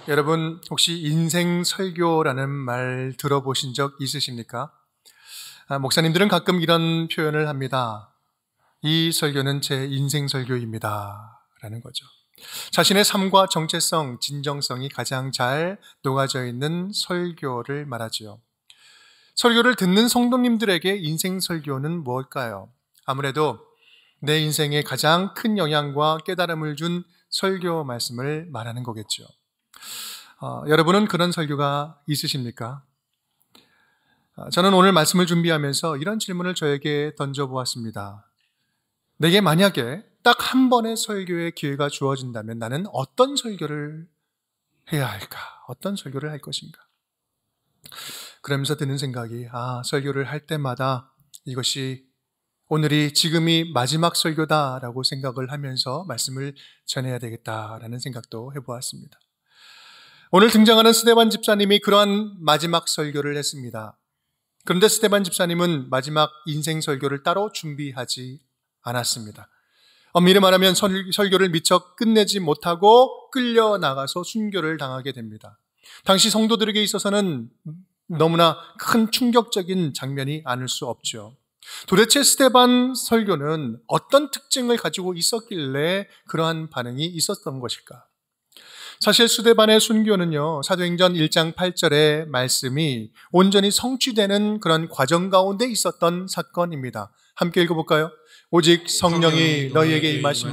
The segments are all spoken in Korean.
여러분 혹시 인생 설교라는 말 들어보신 적 있으십니까? 목사님들은 가끔 이런 표현을 합니다. 이 설교는 제 인생 설교입니다 라는 거죠. 자신의 삶과 정체성, 진정성이 가장 잘 녹아져 있는 설교를 말하지요. 설교를 듣는 성도님들에게 인생 설교는 무엇일까요? 아무래도 내 인생에 가장 큰 영향과 깨달음을 준 설교 말씀을 말하는 거겠죠. 여러분은 그런 설교가 있으십니까? 저는 오늘 말씀을 준비하면서 이런 질문을 저에게 던져보았습니다. 내게 만약에 딱 한 번의 설교의 기회가 주어진다면 나는 어떤 설교를 해야 할까? 어떤 설교를 할 것인가? 그러면서 드는 생각이 설교를 할 때마다 이것이 오늘이 지금이 마지막 설교다라고 생각을 하면서 말씀을 전해야 되겠다라는 생각도 해보았습니다. 오늘 등장하는 스데반 집사님이 그러한 마지막 설교를 했습니다. 그런데 스데반 집사님은 마지막 인생 설교를 따로 준비하지 않았습니다. 엄밀히 말하면 설교를 미처 끝내지 못하고 끌려나가서 순교를 당하게 됩니다. 당시 성도들에게 있어서는 너무나 큰 충격적인 장면이 아닐 수 없죠. 도대체 스데반 설교는 어떤 특징을 가지고 있었길래 그러한 반응이 있었던 것일까? 사실 스데반의 순교는요, 사도행전 1장 8절의 말씀이 온전히 성취되는 그런 과정 가운데 있었던 사건입니다. 함께 읽어볼까요? 오직 성령이 너희에게 임하시면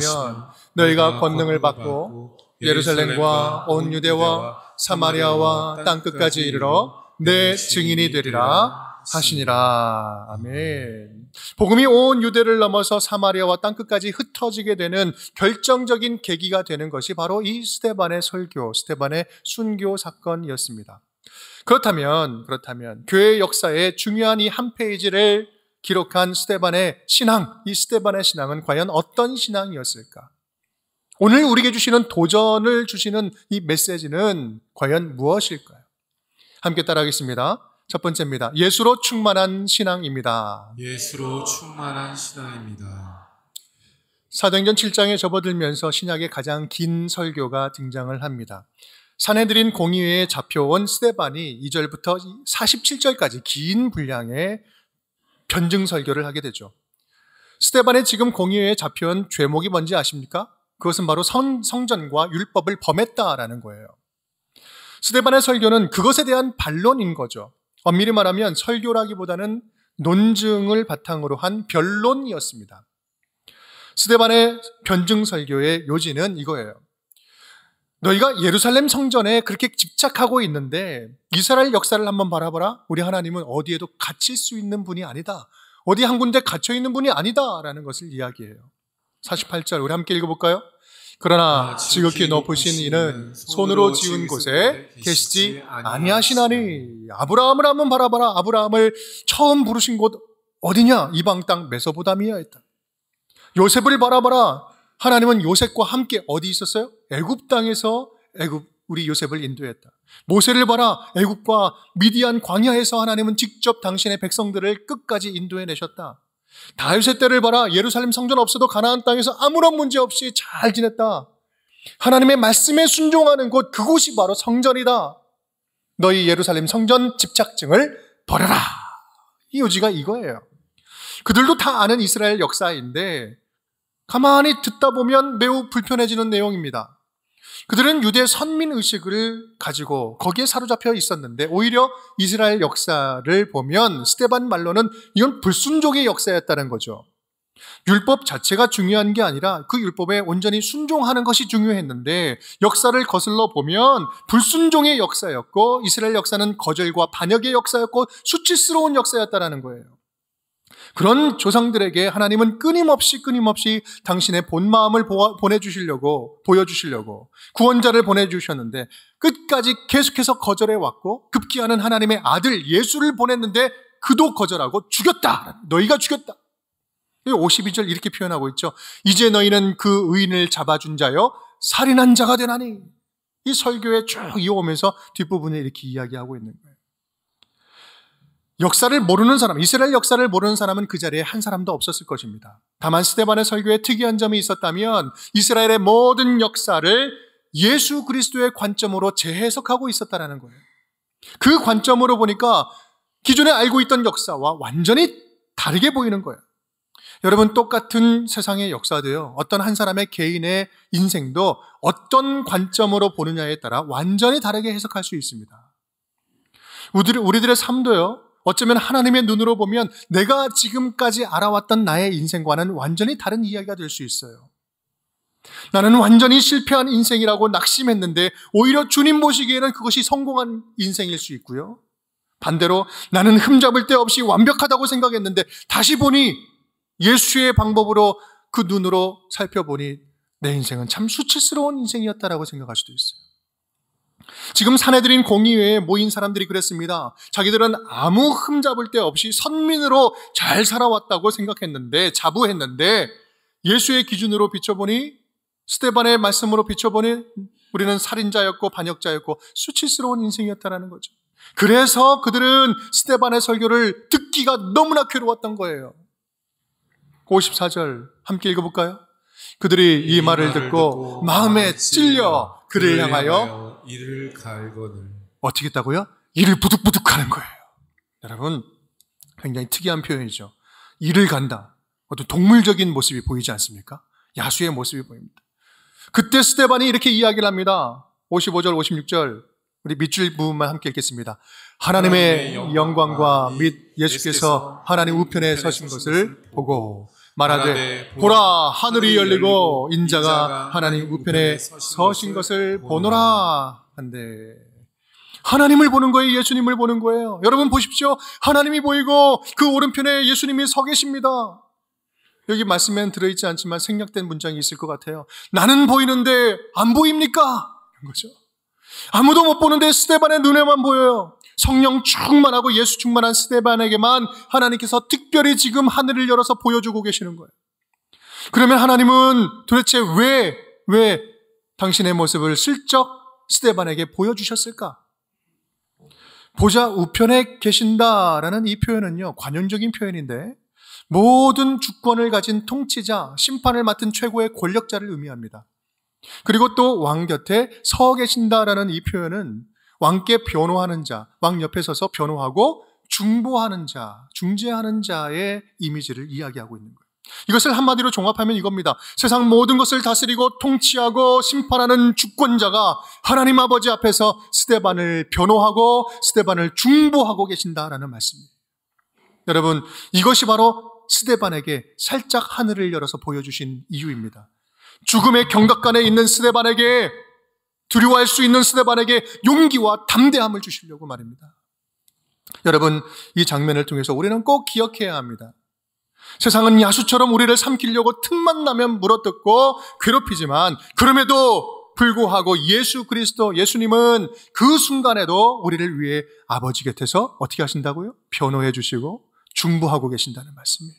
너희가 권능을 받고 예루살렘과 온 유대와 사마리아와 땅끝까지 이르러 내 증인이 되리라 하시니라. 아멘. 복음이 온 유대를 넘어서 사마리아와 땅끝까지 흩어지게 되는 결정적인 계기가 되는 것이 바로 이 스데반의 설교, 스데반의 순교 사건이었습니다. 그렇다면 교회 역사의 중요한 이 한 페이지를 기록한 스데반의 신앙, 이 스데반의 신앙은 과연 어떤 신앙이었을까? 오늘 우리에게 주시는 도전을 주시는 이 메시지는 과연 무엇일까요? 함께 따라하겠습니다. 첫 번째입니다. 예수로 충만한 신앙입니다. 예수로 충만한 신앙입니다. 사도행전 7장에 접어들면서 신약의 가장 긴 설교가 등장을 합니다. 산헤드린 공의회에 잡혀온 스데반이 2절부터 47절까지 긴 분량의 변증 설교를 하게 되죠. 스데반의 지금 공의회에 잡혀온 죄목이 뭔지 아십니까? 그것은 바로 성전과 율법을 범했다라는 거예요. 스데반의 설교는 그것에 대한 반론인 거죠. 엄밀히 말하면 설교라기보다는 논증을 바탕으로 한 변론이었습니다. 스데반의 변증 설교의 요지는 이거예요. 너희가 예루살렘 성전에 그렇게 집착하고 있는데 이스라엘 역사를 한번 바라봐라. 우리 하나님은 어디에도 갇힐 수 있는 분이 아니다. 어디 한 군데 갇혀 있는 분이 아니다라는 것을 이야기해요. 48절 우리 함께 읽어볼까요? 그러나 지극히 높으신 이는 손으로 지은 곳에 계시지 아니하시나니. 아브라함을 한번 바라봐라. 아브라함을 처음 부르신 곳 어디냐? 이방 땅 메소포타미아였다. 요셉을 바라봐라. 하나님은 요셉과 함께 어디 있었어요? 애굽 땅에서 우리 요셉을 인도했다. 모세를 봐라. 애굽과 미디안 광야에서 하나님은 직접 당신의 백성들을 끝까지 인도해내셨다. 다윗의 때를 봐라. 예루살렘 성전 없어도 가나안 땅에서 아무런 문제 없이 잘 지냈다. 하나님의 말씀에 순종하는 곳, 그곳이 바로 성전이다. 너희 예루살렘 성전 집착증을 버려라. 이 요지가 이거예요. 그들도 다 아는 이스라엘 역사인데 가만히 듣다 보면 매우 불편해지는 내용입니다. 그들은 유대 선민의식을 가지고 거기에 사로잡혀 있었는데 오히려 이스라엘 역사를 보면 스데반 말로는 이건 불순종의 역사였다는 거죠. 율법 자체가 중요한 게 아니라 그 율법에 온전히 순종하는 것이 중요했는데 역사를 거슬러 보면 불순종의 역사였고 이스라엘 역사는 거절과 반역의 역사였고 수치스러운 역사였다는 거예요. 그런 조상들에게 하나님은 끊임없이 당신의 본 마음을 보여주시려고 구원자를 보내주셨는데 끝까지 계속해서 거절해왔고 급기야는 하나님의 아들 예수를 보냈는데 그도 거절하고 죽였다. 너희가 죽였다. 52절 이렇게 표현하고 있죠. 이제 너희는 그 의인을 잡아준 자여 살인한 자가 되나니. 이 설교에 쭉 이어오면서 뒷부분에 이렇게 이야기하고 있는 거예요. 역사를 모르는 사람, 이스라엘 역사를 모르는 사람은 그 자리에 한 사람도 없었을 것입니다. 다만 스데반의 설교에 특이한 점이 있었다면 이스라엘의 모든 역사를 예수 그리스도의 관점으로 재해석하고 있었다는 거예요. 그 관점으로 보니까 기존에 알고 있던 역사와 완전히 다르게 보이는 거예요. 여러분, 똑같은 세상의 역사도요, 어떤 한 사람의 개인의 인생도 어떤 관점으로 보느냐에 따라 완전히 다르게 해석할 수 있습니다. 우리들의 삶도요, 어쩌면 하나님의 눈으로 보면 내가 지금까지 알아왔던 나의 인생과는 완전히 다른 이야기가 될 수 있어요. 나는 완전히 실패한 인생이라고 낙심했는데 오히려 주님 보시기에는 그것이 성공한 인생일 수 있고요. 반대로 나는 흠잡을 데 없이 완벽하다고 생각했는데 다시 보니 예수의 방법으로 그 눈으로 살펴보니 내 인생은 참 수치스러운 인생이었다라고 생각할 수도 있어요. 지금 사내들인 공의회에 모인 사람들이 그랬습니다. 자기들은 아무 흠잡을 데 없이 선민으로 잘 살아왔다고 생각했는데, 자부했는데 예수의 기준으로 비춰보니, 스데반의 말씀으로 비춰보니 우리는 살인자였고 반역자였고 수치스러운 인생이었다는 거죠. 그래서 그들은 스데반의 설교를 듣기가 너무나 괴로웠던 거예요. 54절 함께 읽어볼까요? 그들이 이 말을 듣고 마음에 찔려 그를 향하여 이를 갈거늘. 어떻게 했다고요? 이를 부득부득 하는 거예요. 여러분, 굉장히 특이한 표현이죠. 이를 간다. 어떤 동물적인 모습이 보이지 않습니까? 야수의 모습이 보입니다. 그때 스데반이 이렇게 이야기를 합니다. 55절, 56절 우리 밑줄 부분만 함께 읽겠습니다. 하나님의 영광과 및 예수께서 하나님 우편에 서신 것을 보고 말하되 보라, 하늘이 열리고 인자가 하나님 우편에 서신 것을 보노라 한데, 하나님을 보는 거예요? 예수님을 보는 거예요? 여러분 보십시오. 하나님이 보이고 그 오른편에 예수님이 서 계십니다. 여기 말씀에는 들어있지 않지만 생략된 문장이 있을 것 같아요. 나는 보이는데 안 보입니까? 이런 거죠. 아무도 못 보는데 스데반의 눈에만 보여요. 성령 충만하고 예수 충만한 스데반에게만 하나님께서 특별히 지금 하늘을 열어서 보여주고 계시는 거예요. 그러면 하나님은 도대체 왜 당신의 모습을 슬쩍 스데반에게 보여주셨을까? 보자 우편에 계신다라는 이 표현은요, 관용적인 표현인데 모든 주권을 가진 통치자, 심판을 맡은 최고의 권력자를 의미합니다. 그리고 또 왕 곁에 서 계신다라는 이 표현은 왕께 변호하는 자, 왕 옆에 서서 변호하고 중보하는 자, 중재하는 자의 이미지를 이야기하고 있는 거예요. 이것을 한마디로 종합하면 이겁니다. 세상 모든 것을 다스리고 통치하고 심판하는 주권자가 하나님 아버지 앞에서 스데반을 변호하고 스데반을 중보하고 계신다라는 말씀이에요. 여러분, 이것이 바로 스데반에게 살짝 하늘을 열어서 보여주신 이유입니다. 죽음의 경각간에 있는 스데반에게, 두려워할 수 있는 스데반에게 용기와 담대함을 주시려고 말입니다. 여러분, 이 장면을 통해서 우리는 꼭 기억해야 합니다. 세상은 야수처럼 우리를 삼키려고 틈만 나면 물어뜯고 괴롭히지만 그럼에도 불구하고 예수 그리스도, 예수님은 그 순간에도 우리를 위해 아버지 곁에서 어떻게 하신다고요? 변호해 주시고 중보하고 계신다는 말씀이에요.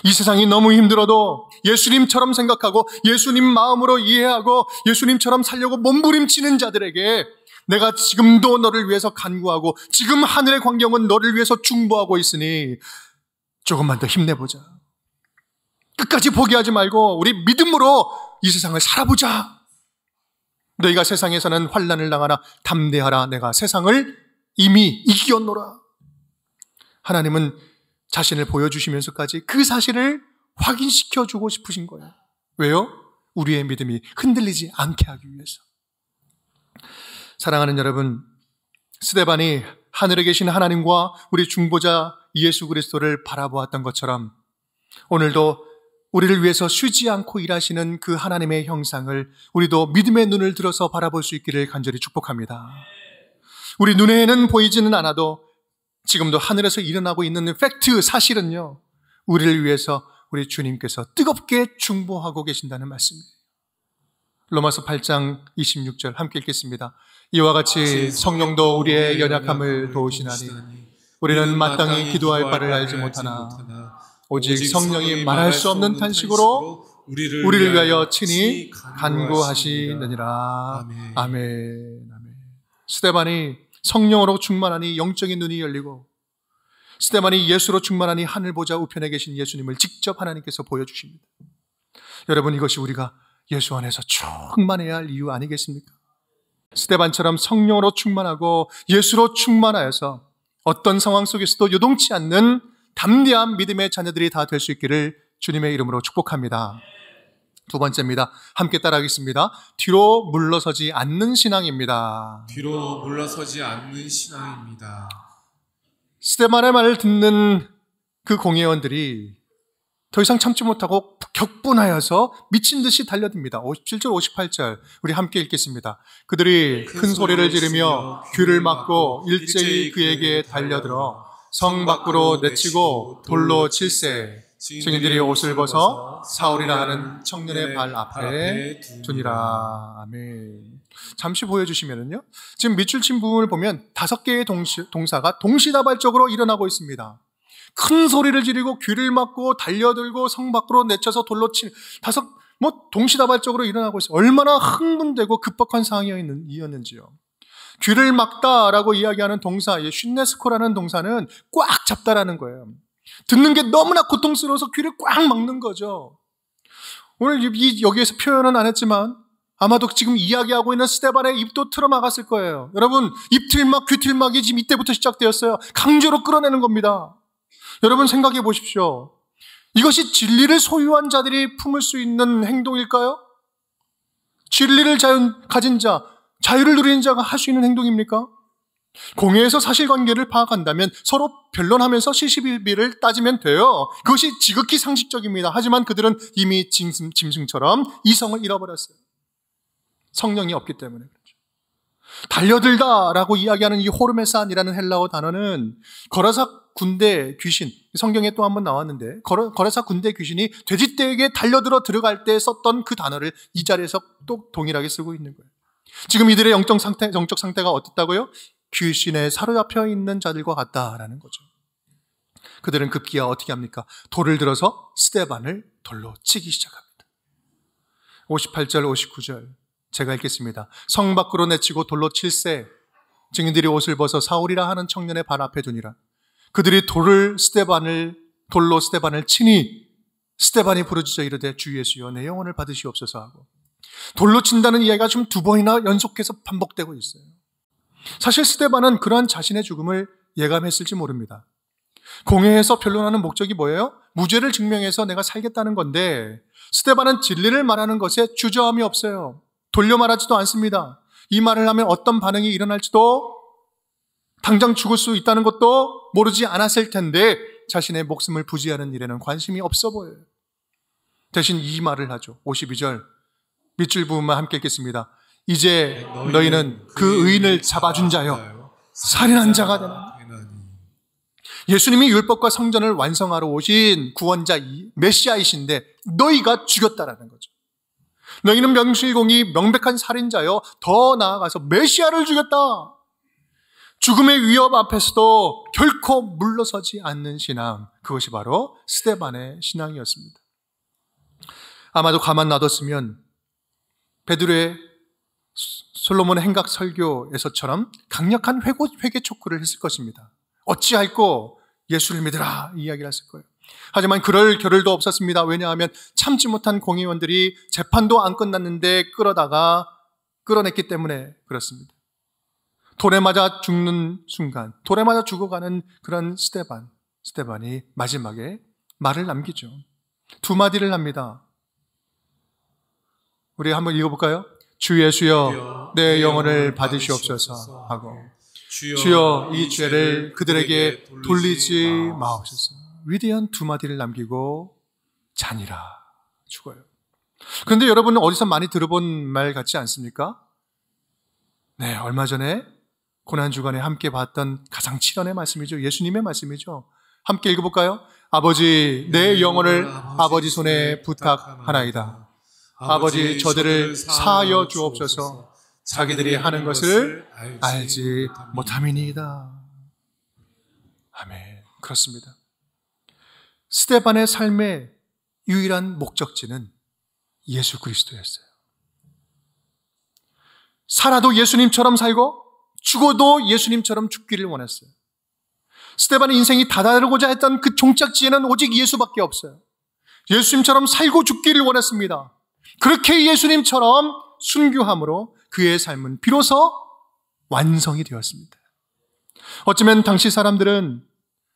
이 세상이 너무 힘들어도 예수님처럼 생각하고 예수님 마음으로 이해하고 예수님처럼 살려고 몸부림치는 자들에게 내가 지금도 너를 위해서 간구하고 지금 하늘의 광경은 너를 위해서 중보하고 있으니 조금만 더 힘내보자. 끝까지 포기하지 말고 우리 믿음으로 이 세상을 살아보자. 너희가 세상에서는 환난을 당하나 담대하라. 내가 세상을 이미 이기었노라. 하나님은 자신을 보여주시면서까지 그 사실을 확인시켜주고 싶으신 거예요. 왜요? 우리의 믿음이 흔들리지 않게 하기 위해서. 사랑하는 여러분, 스데반이 하늘에 계신 하나님과 우리 중보자 예수 그리스도를 바라보았던 것처럼 오늘도 우리를 위해서 쉬지 않고 일하시는 그 하나님의 형상을 우리도 믿음의 눈을 들어서 바라볼 수 있기를 간절히 축복합니다. 우리 눈에는 보이지는 않아도 지금도 하늘에서 일어나고 있는 팩트, 사실은요, 우리를 위해서 우리 주님께서 뜨겁게 중보하고 계신다는 말씀이에요. 로마서 8장 26절 함께 읽겠습니다. 이와 같이 성령도 우리의 연약함을 도우시나니 우리는 마땅히 기도할 바를 알지 못하나 오직 성령이 말할 수 없는 탄식으로 우리를 위하여 친히 간구하시느니라. 아멘. 스데반이 성령으로 충만하니 영적인 눈이 열리고, 스데반이 예수로 충만하니 하늘 보좌 우편에 계신 예수님을 직접 하나님께서 보여주십니다. 여러분, 이것이 우리가 예수 안에서 충만해야 할 이유 아니겠습니까? 스데반처럼 성령으로 충만하고 예수로 충만하여서 어떤 상황 속에서도 요동치 않는 담대한 믿음의 자녀들이 다 될 수 있기를 주님의 이름으로 축복합니다. 두 번째입니다. 함께 따라하겠습니다. 뒤로 물러서지 않는 신앙입니다. 뒤로 물러서지 않는 신앙입니다. 스데반의 말을 듣는 그 공회원들이 더 이상 참지 못하고 격분하여서 미친 듯이 달려듭니다. 57절, 58절 우리 함께 읽겠습니다. 그들이 큰 소리를 지르며 귀를 막고 일제히 그에게 달려들어 성 밖으로 내치고 돌로 칠세. 증인들이 옷을 벗어 사울이라 하는 청년의 발 앞에 두니라. 아멘. 잠시 보여주시면은요. 지금 밑줄 친 부분을 보면 5개의 동사가 동시다발적으로 일어나고 있습니다. 큰 소리를 지르고 귀를 막고 달려들고 성 밖으로 내쳐서 돌로 친 동시다발적으로 일어나고 있어요. 얼마나 흥분되고 급박한 상황이었는지요. 귀를 막다라고 이야기하는 동사, 쉰네스코라는 동사는 꽉 잡다라는 거예요. 듣는 게 너무나 고통스러워서 귀를 꽉 막는 거죠. 오늘 여기에서 표현은 안 했지만 아마도 지금 이야기하고 있는 스데반의 입도 틀어막았을 거예요. 여러분, 입틀막, 귀틀막이 지금 이때부터 시작되었어요. 강제로 끌어내는 겁니다. 여러분 생각해 보십시오. 이것이 진리를 소유한 자들이 품을 수 있는 행동일까요? 진리를 가진 자, 자유를 누리는 자가 할 수 있는 행동입니까? 공회에서 사실관계를 파악한다면 서로 변론하면서 시시비비를 따지면 돼요. 그것이 지극히 상식적입니다. 하지만 그들은 이미 짐승처럼 이성을 잃어버렸어요. 성령이 없기 때문에 그렇죠. 달려들다라고 이야기하는 이 호르메산이라는 헬라어 단어는 거라사 군대 귀신, 성경에 또 한 번 나왔는데 거라사 군대 귀신이 돼지떼에게 달려들어 들어갈 때 썼던 그 단어를 이 자리에서 또 동일하게 쓰고 있는 거예요. 지금 이들의 영적 상태가 어떻다고요? 귀신에 사로잡혀 있는 자들과 같다라는 거죠. 그들은 급기야 어떻게 합니까? 돌을 들어서 스데반을 돌로 치기 시작합니다. 58절, 59절 제가 읽겠습니다. 성 밖으로 내치고 돌로 칠세. 증인들이 옷을 벗어 사울이라 하는 청년의 발 앞에 두니라. 그들이 돌로 스데반을 치니 스데반이 부르짖어 이르되 주 예수여 내 영혼을 받으시옵소서 하고, 돌로 친다는 이야기가 지금 2번이나 연속해서 반복되고 있어요. 사실 스데반은 그러한 자신의 죽음을 예감했을지 모릅니다. 공회에서 변론하는 목적이 뭐예요? 무죄를 증명해서 내가 살겠다는 건데 스데반은 진리를 말하는 것에 주저함이 없어요. 돌려 말하지도 않습니다. 이 말을 하면 어떤 반응이 일어날지도, 당장 죽을 수 있다는 것도 모르지 않았을 텐데 자신의 목숨을 부지하는 일에는 관심이 없어 보여요. 대신 이 말을 하죠. 52절 밑줄 부분만 함께 읽겠습니다. 이제 너희는 그 의인을 잡아준 자여 살인한 자가 되나. 예수님이 율법과 성전을 완성하러 오신 구원자 메시아이신데 너희가 죽였다라는 거죠. 너희는 명실공히 명백한 살인자여 더 나아가서 메시아를 죽였다. 죽음의 위협 앞에서도 결코 물러서지 않는 신앙, 그것이 바로 스데반의 신앙이었습니다. 아마도 가만 놔뒀으면 베드로의 솔로몬의 행각 설교에서처럼 강력한 회개 촉구를 했을 것입니다. 어찌할꼬 예수를 믿으라 이야기를 했을 거예요. 하지만 그럴 겨를도 없었습니다. 왜냐하면 참지 못한 공의원들이 재판도 안 끝났는데 끌어냈기 때문에 그렇습니다. 돌에 맞아 죽는 순간, 돌에 맞아 죽어가는 그런 스데반이 마지막에 말을 남기죠. 2마디를 합니다. 우리 한번 읽어볼까요? 주 예수여 내 영혼을 받으시옵소서 하고, 주여 이 죄를 그들에게 돌리지 마옵소서. 위대한 2마디를 남기고 자니라 죽어요. 그런데 여러분은 어디서 많이 들어본 말 같지 않습니까? 네, 얼마 전에 고난주간에 함께 봤던 가장 실현의 말씀이죠. 예수님의 말씀이죠. 함께 읽어볼까요? 아버지 내 영혼을 아버지 손에 부탁하나이다. 아버지 저들을 사하여 주옵소서. 자기들이 하는 것을 알지 못함이니이다. 아멘. 그렇습니다. 스데반의 삶의 유일한 목적지는 예수 그리스도였어요. 살아도 예수님처럼 살고 죽어도 예수님처럼 죽기를 원했어요. 스데반의 인생이 다다르고자 했던 그 종착지에는 오직 예수밖에 없어요. 예수님처럼 살고 죽기를 원했습니다. 그렇게 예수님처럼 순교함으로 그의 삶은 비로소 완성이 되었습니다. 어쩌면 당시 사람들은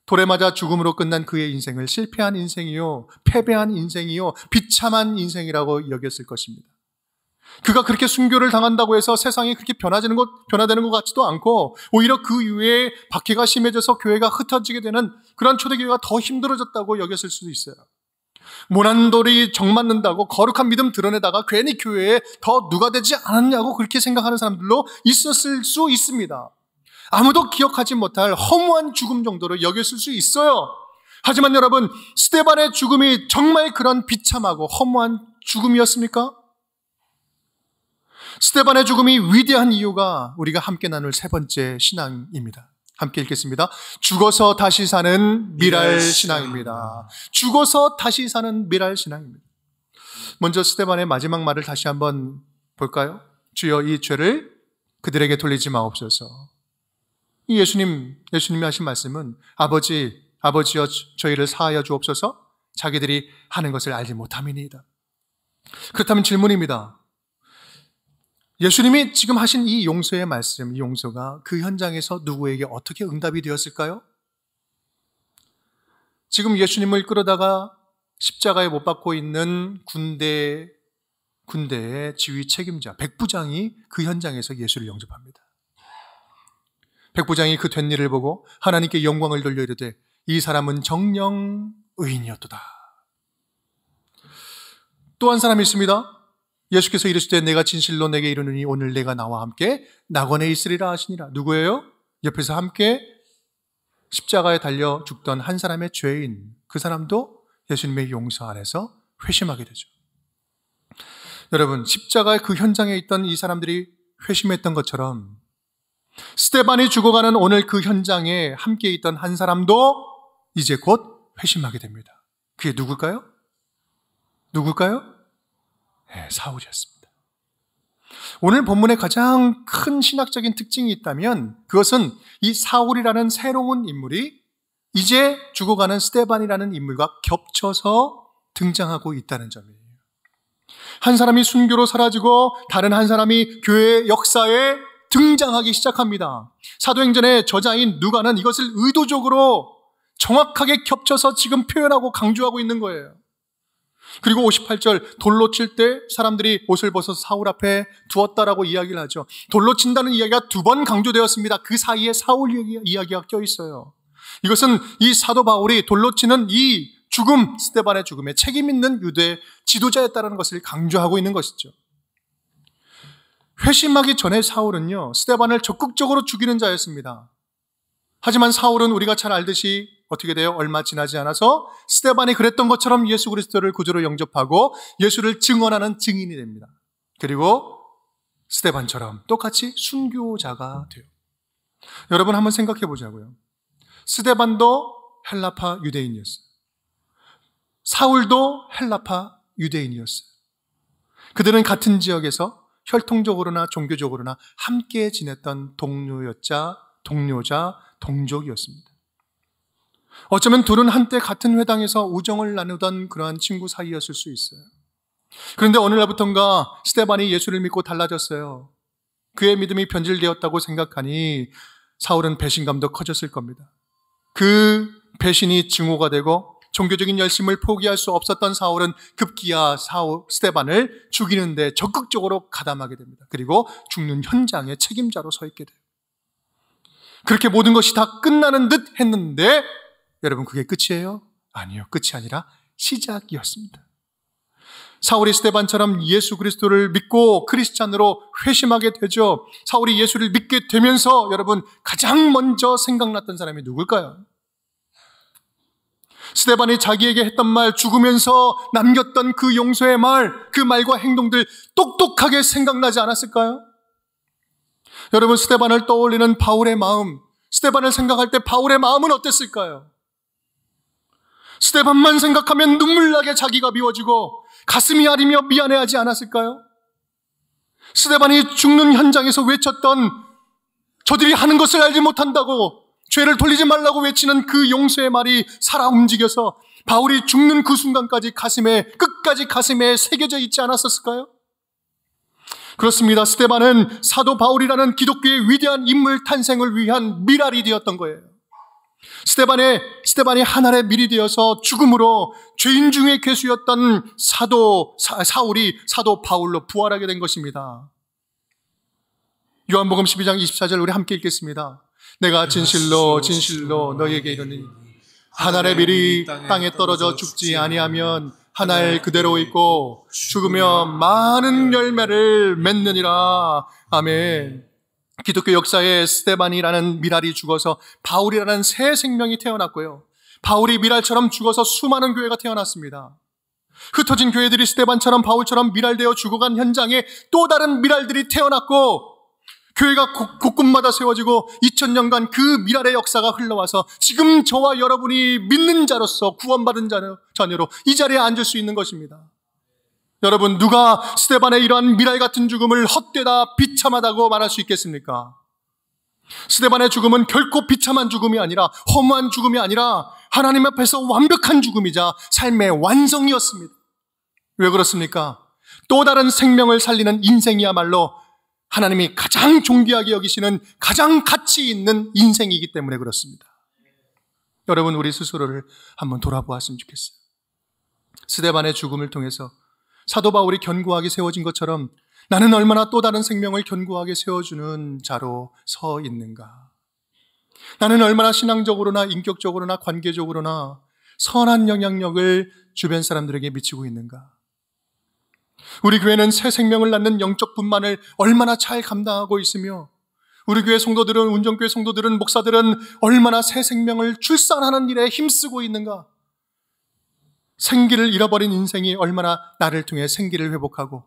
돌에 맞아 죽음으로 끝난 그의 인생을 실패한 인생이요, 패배한 인생이요, 비참한 인생이라고 여겼을 것입니다. 그가 그렇게 순교를 당한다고 해서 세상이 그렇게 변화되는 것 같지도 않고, 오히려 그 이후에 박해가 심해져서 교회가 흩어지게 되는 그런 초대교회가 더 힘들어졌다고 여겼을 수도 있어요. 모난 돌이 정맞는다고 거룩한 믿음 드러내다가 괜히 교회에 더 누가 되지 않았냐고 그렇게 생각하는 사람들로 있었을 수 있습니다. 아무도 기억하지 못할 허무한 죽음 정도로 여겼을 수 있어요. 하지만 여러분, 스데반의 죽음이 정말 그런 비참하고 허무한 죽음이었습니까? 스데반의 죽음이 위대한 이유가 우리가 함께 나눌 세 번째 신앙입니다. 함께 읽겠습니다. 죽어서 다시 사는 미랄 신앙입니다. 죽어서 다시 사는 미랄 신앙입니다. 먼저 스데반의 마지막 말을 다시 한번 볼까요? 주여 이 죄를 그들에게 돌리지 마옵소서. 이 예수님이 하신 말씀은 아버지여 저희를 사하여 주옵소서, 자기들이 하는 것을 알지 못함이니이다. 그렇다면 질문입니다. 예수님이 지금 하신 이 용서의 말씀, 이 용서가 그 현장에서 누구에게 어떻게 응답이 되었을까요? 지금 예수님을 끌어다가 십자가에 못 박고 있는 군대의 지휘 책임자 백부장이 그 현장에서 예수를 영접합니다. 백부장이 그 된 일을 보고 하나님께 영광을 돌려 이르되 이 사람은 정령 의인이었도다. 또 한 사람이 있습니다. 예수께서 이르시되 내가 진실로 내게 이르노니 오늘 내가 나와 함께 낙원에 있으리라 하시니라. 누구예요? 옆에서 함께 십자가에 달려 죽던 한 사람의 죄인, 그 사람도 예수님의 용서 안에서 회심하게 되죠. 여러분, 십자가의 그 현장에 있던 이 사람들이 회심했던 것처럼 스데반이 죽어가는 오늘 그 현장에 함께 있던 한 사람도 이제 곧 회심하게 됩니다. 그게 누굴까요? 네, 사울이었습니다. 오늘 본문의 가장 큰 신학적인 특징이 있다면 그것은 이 사울이라는 새로운 인물이 이제 죽어가는 스데반이라는 인물과 겹쳐서 등장하고 있다는 점이에요. 한 사람이 순교로 사라지고 다른 한 사람이 교회의 역사에 등장하기 시작합니다. 사도행전의 저자인 누가는 이것을 의도적으로 정확하게 겹쳐서 지금 표현하고 강조하고 있는 거예요. 그리고 58절, 돌로 칠 때 사람들이 옷을 벗어서 사울 앞에 두었다라고 이야기를 하죠. 돌로 친다는 이야기가 2번 강조되었습니다. 그 사이에 사울 이야기가 껴있어요. 이것은 이 사도 바울이 돌로 치는 이 죽음, 스데반의 죽음에 책임 있는 유대 지도자였다는 것을 강조하고 있는 것이죠. 회심하기 전에 사울은요, 스데반을 적극적으로 죽이는 자였습니다. 하지만 사울은 우리가 잘 알듯이 어떻게 돼요? 얼마 지나지 않아서 스데반이 그랬던 것처럼 예수 그리스도를 구주로 영접하고 예수를 증언하는 증인이 됩니다. 그리고 스데반처럼 똑같이 순교자가 돼요. 여러분 한번 생각해 보자고요. 스데반도 헬라파 유대인이었어요. 사울도 헬라파 유대인이었어요. 그들은 같은 지역에서 혈통적으로나 종교적으로나 함께 지냈던 동료자, 동족이었습니다. 어쩌면 둘은 한때 같은 회당에서 우정을 나누던 그러한 친구 사이였을 수 있어요. 그런데 어느 날부턴가 스데반이 예수를 믿고 달라졌어요. 그의 믿음이 변질되었다고 생각하니 사울은 배신감도 커졌을 겁니다. 그 배신이 증오가 되고 종교적인 열심을 포기할 수 없었던 사울은 급기야 스데반을 죽이는데 적극적으로 가담하게 됩니다. 그리고 죽는 현장의 책임자로 서 있게 돼요. 그렇게 모든 것이 다 끝나는 듯 했는데 여러분 그게 끝이에요? 아니요. 끝이 아니라 시작이었습니다. 사울이 스데반처럼 예수 그리스도를 믿고 크리스찬으로 회심하게 되죠. 사울이 예수를 믿게 되면서 여러분 가장 먼저 생각났던 사람이 누굴까요? 스데반이 자기에게 했던 말, 죽으면서 남겼던 그 용서의 말, 그 말과 행동들 똑똑하게 생각나지 않았을까요? 여러분 스데반을 떠올리는 바울의 마음, 스데반을 생각할 때 바울의 마음은 어땠을까요? 스데반만 생각하면 눈물나게 자기가 미워지고 가슴이 아리며 미안해하지 않았을까요? 스데반이 죽는 현장에서 외쳤던 저들이 하는 것을 알지 못한다고 죄를 돌리지 말라고 외치는 그 용서의 말이 살아 움직여서 바울이 죽는 그 순간까지 끝까지 가슴에 새겨져 있지 않았었을까요? 그렇습니다. 스데반은 사도 바울이라는 기독교의 위대한 인물 탄생을 위한 미랄이 되었던 거예요. 스데반이 하늘의 밀이 되어서 죽음으로 죄인 중에 괴수였던 사울이 사도 바울로 부활하게 된 것입니다. 요한복음 12장 24절 우리 함께 읽겠습니다. 내가 진실로 진실로 너희에게 이르니 하늘의 밀이 땅에 떨어져 죽지 아니하면 하늘 그대로 있고 죽으면 많은 열매를 맺느니라. 아멘. 기독교 역사에 스데반이라는 미랄이 죽어서 바울이라는 새 생명이 태어났고요. 바울이 미랄처럼 죽어서 수많은 교회가 태어났습니다. 흩어진 교회들이 스데반처럼 바울처럼 미랄되어 죽어간 현장에 또 다른 미랄들이 태어났고 교회가 곳곳마다 세워지고 2000년간 그 미랄의 역사가 흘러와서 지금 저와 여러분이 믿는 자로서 구원받은 자녀로 이 자리에 앉을 수 있는 것입니다. 여러분, 누가 스데반의 이러한 미랄 같은 죽음을 헛되다 비참하다고 말할 수 있겠습니까? 스데반의 죽음은 결코 비참한 죽음이 아니라 허무한 죽음이 아니라 하나님 앞에서 완벽한 죽음이자 삶의 완성이었습니다. 왜 그렇습니까? 또 다른 생명을 살리는 인생이야말로 하나님이 가장 존귀하게 여기시는 가장 가치 있는 인생이기 때문에 그렇습니다. 여러분, 우리 스스로를 한번 돌아보았으면 좋겠어요. 스데반의 죽음을 통해서 사도 바울이 견고하게 세워진 것처럼 나는 얼마나 또 다른 생명을 견고하게 세워주는 자로 서 있는가? 나는 얼마나 신앙적으로나 인격적으로나 관계적으로나 선한 영향력을 주변 사람들에게 미치고 있는가? 우리 교회는 새 생명을 낳는 영적 분만을 얼마나 잘 감당하고 있으며 우리 교회 성도들은, 운정교회 성도들은, 목사들은 얼마나 새 생명을 출산하는 일에 힘쓰고 있는가? 생기를 잃어버린 인생이 얼마나 나를 통해 생기를 회복하고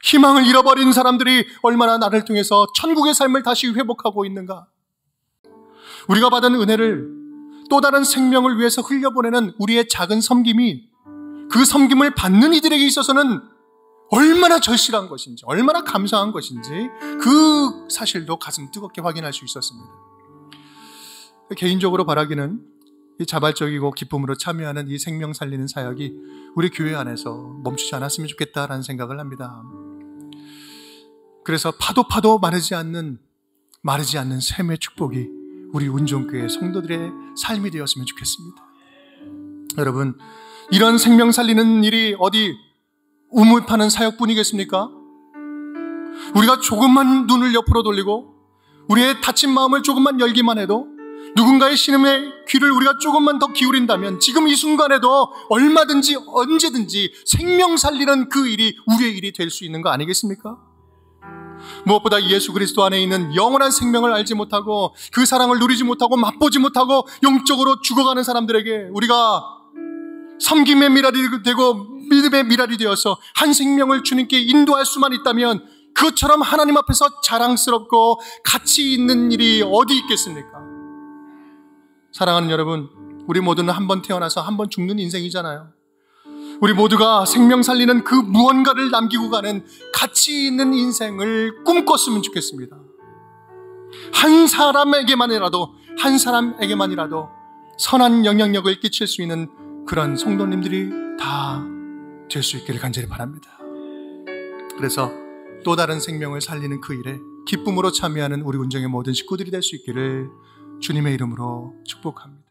희망을 잃어버린 사람들이 얼마나 나를 통해서 천국의 삶을 다시 회복하고 있는가? 우리가 받은 은혜를 또 다른 생명을 위해서 흘려보내는 우리의 작은 섬김이 그 섬김을 받는 이들에게 있어서는 얼마나 절실한 것인지, 얼마나 감사한 것인지 그 사실도 가슴 뜨겁게 확인할 수 있었습니다. 개인적으로 바라기는 이 자발적이고 기쁨으로 참여하는 이 생명 살리는 사역이 우리 교회 안에서 멈추지 않았으면 좋겠다라는 생각을 합니다. 그래서 파도 마르지 않는 샘의 축복이 우리 운정교회 성도들의 삶이 되었으면 좋겠습니다. 여러분, 이런 생명 살리는 일이 어디 우물 파는 사역뿐이겠습니까? 우리가 조금만 눈을 옆으로 돌리고 우리의 다친 마음을 조금만 열기만 해도 누군가의 신음의 귀를 우리가 조금만 더 기울인다면 지금 이 순간에도 얼마든지 언제든지 생명 살리는 그 일이 우리의 일이 될 수 있는 거 아니겠습니까? 무엇보다 예수 그리스도 안에 있는 영원한 생명을 알지 못하고 그 사랑을 누리지 못하고 맛보지 못하고 영적으로 죽어가는 사람들에게 우리가 섬김의 미랄이 되고 믿음의 미랄이 되어서 한 생명을 주님께 인도할 수만 있다면 그것처럼 하나님 앞에서 자랑스럽고 가치 있는 일이 어디 있겠습니까? 사랑하는 여러분, 우리 모두는 한 번 태어나서 한 번 죽는 인생이잖아요. 우리 모두가 생명 살리는 그 무언가를 남기고 가는 가치 있는 인생을 꿈꿨으면 좋겠습니다. 한 사람에게만이라도 선한 영향력을 끼칠 수 있는 그런 성도님들이 다 될 수 있기를 간절히 바랍니다. 그래서 또 다른 생명을 살리는 그 일에 기쁨으로 참여하는 우리 운정의 모든 식구들이 될 수 있기를 주님의 이름으로 축복합니다.